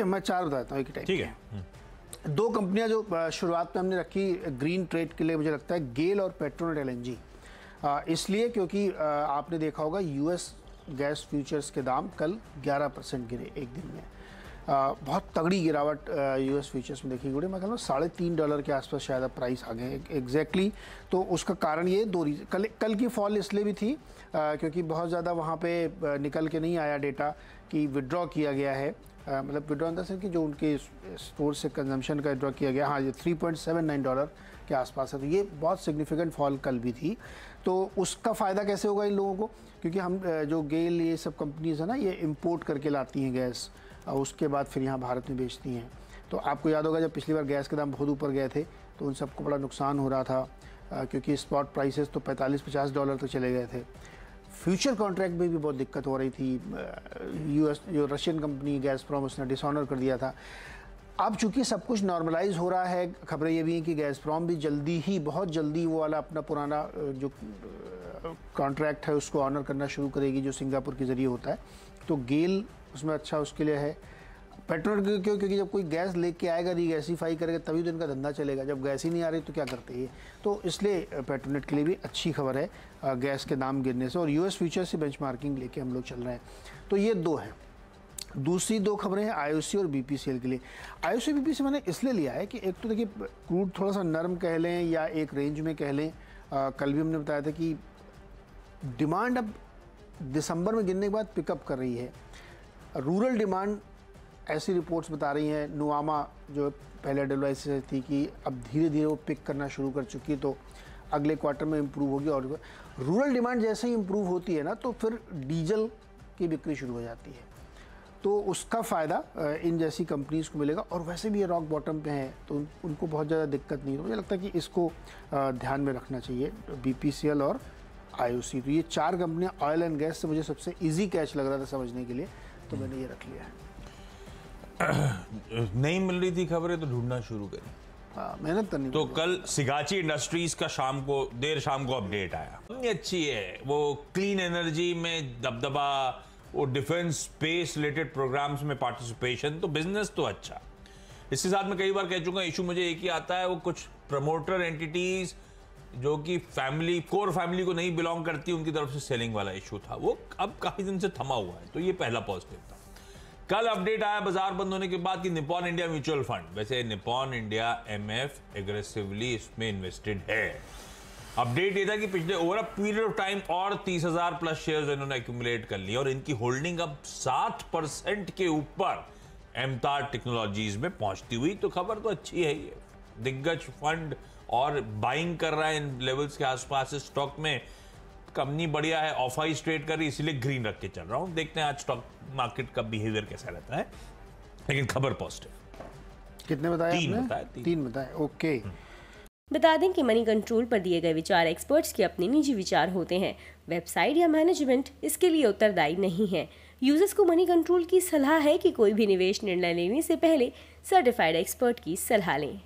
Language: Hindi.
मैं 4 बताता हूँ एक टाइम। ठीक है। 2 कंपनियां जो शुरुआत में हमने रखी ग्रीन ट्रेड के लिए, मुझे लगता है गेल और पेट्रोनेट एलएनजी। इसलिए क्योंकि आपने देखा होगा यूएस गैस फ्यूचर्स के दाम कल 11% गिरे एक दिन में। बहुत तगड़ी गिरावट यूएस फ्यूचर्स में देखी गई। मैं कहूँगा $3.5 के आसपास शायद अब प्राइस आ गए एग्जैक्टली। तो उसका कारण ये 2 रीज़न, कल की फॉल इसलिए भी थी क्योंकि बहुत ज़्यादा वहाँ पे निकल के नहीं आया डेटा कि विड्रॉ किया गया है, मतलब विड्रॉ इन द सेंस कि जो उनके स्टोर से कंजम्पशन का विड्रॉ किया गया, हाँ ये $3.79 के आसपास है। तो ये बहुत सिग्निफिकेंट फॉल कल भी थी। तो उसका फ़ायदा कैसे होगा इन लोगों को, क्योंकि हम जो गेल ये सब कंपनीज है ना, ये इंपोर्ट करके लाती हैं गैस और उसके बाद फिर यहाँ भारत में बेचती हैं। तो आपको याद होगा जब पिछली बार गैस के दाम बहुत ऊपर गए थे तो उन सबको बड़ा नुकसान हो रहा था क्योंकि स्पॉट प्राइसेस तो $45-50 तक चले गए थे। फ्यूचर कॉन्ट्रैक्ट में भी बहुत दिक्कत हो रही थी। यूएस जो रशियन कंपनी गैसप्रॉम, उसने डिसऑनर कर दिया था। अब चूंकि सब कुछ नॉर्मलाइज हो रहा है, खबरें ये भी हैं कि गैसप्रॉम भी जल्दी ही, बहुत जल्दी वो वाला अपना पुराना जो कॉन्ट्रैक्ट है उसको ऑनर करना शुरू करेगी जो सिंगापुर के ज़रिए होता है। तो गेल उसमें अच्छा उसके लिए है। पेट्रोल क्यों, क्योंकि जब कोई गैस लेके आएगा, रीगैसीफाई करेगा तभी तो इनका धंधा चलेगा। जब गैस ही नहीं आ रही तो क्या करते हैं। तो इसलिए पेट्रोनेट के लिए भी अच्छी खबर है गैस के दाम गिरने से, और यूएस फ्यूचर से बेंचमार्किंग लेके हम लोग चल रहे हैं। तो ये 2 हैं। दूसरी 2 खबरें हैं आईओसी और बीपीसीएल के लिए। आईओसी बीपीसी मैंने इसलिए लिया है कि एक तो देखिए क्रूड थोड़ा सा नरम कह लें या एक रेंज में कह लें। कल भी हमने बताया था कि डिमांड अब दिसंबर में गिरने के बाद पिकअप कर रही है। रूरल डिमांड ऐसी रिपोर्ट्स बता रही हैं, नुआमा जो पहले एडवाइस थी कि अब धीरे धीरे वो पिक करना शुरू कर चुकी है, तो अगले क्वार्टर में इम्प्रूव होगी। और रूरल डिमांड जैसे ही इम्प्रूव होती है ना तो फिर डीजल की बिक्री शुरू हो जाती है, तो उसका फ़ायदा इन जैसी कंपनीज़ को मिलेगा। और वैसे भी ये रॉक बॉटम पे हैं तो उनको बहुत ज़्यादा दिक्कत नहीं है। मुझे लगता है कि इसको ध्यान में रखना चाहिए, बीपीसीएल और आईओसी। तो ये 4 कंपनियां ऑयल एंड गैस से मुझे सबसे इजी कैच लग रहा था समझने के लिए, तो मैंने ये रख लिया है। नहीं मिल रही थी खबरें तो ढूंढना शुरू करी। मेहनत करनी। तो कल सिगाची इंडस्ट्रीज का देर शाम को अपडेट आया, अच्छी है। वो क्लीन एनर्जी में दबदबा, वो डिफेंस स्पेस रिलेटेड प्रोग्राम्स में पार्टिसिपेशन, तो बिजनेस तो अच्छा। इसके साथ मैं कई बार कह चुका, इशू मुझे एक ही आता है, वो कुछ प्रमोटर एंटिटीज जो कि कोर फैमिली को नहीं बिलोंग करती, उनकी तरफ से सेलिंग वाला इशू था, वो अब काफी दिन से थमा हुआ है। तो ये पहला पॉजिटिव था। कल अपडेट आया बाजार बंद होने के बाद कि निप्पॉन इंडिया म्यूचुअल फंड, वैसे निप्पॉन इंडिया एमएफ एग्रेसिवली इसमें इन्वेस्टेड है। अपडेट ये था कि पिछले over a period of time और 30,000 प्लस शेयर्स इन्होंने एक्यूमुलेट कर लिए और इनकी होल्डिंग अब 7% के ऊपर एमतार टेक्नोलॉजीज में पहुंचती हुई। तो खबर तो अच्छी है। ये दिग्गज फंड और बाइंग कर रहा है इन लेवल्स के आसपास स्टॉक में। कंपनी बढ़िया है, ऑफ हाई ट्रेड कर रही, इसलिए ग्रीन रख के चल रहा हूं। देखते हैं आज स्टॉक मार्केट का बिहेवियर कैसा रहता है, लेकिन खबर पॉजिटिव। कितने बताया? 3 बताए। ओके। बता दें कि मनी कंट्रोल पर दिए गए विचार एक्सपर्ट्स के अपने निजी विचार होते हैं। वेबसाइट या मैनेजमेंट इसके लिए उत्तरदायी नहीं है। यूजर्स को मनी कंट्रोल की सलाह है कि कोई भी निवेश निर्णय लेने से पहले सर्टिफाइड एक्सपर्ट की सलाह लें।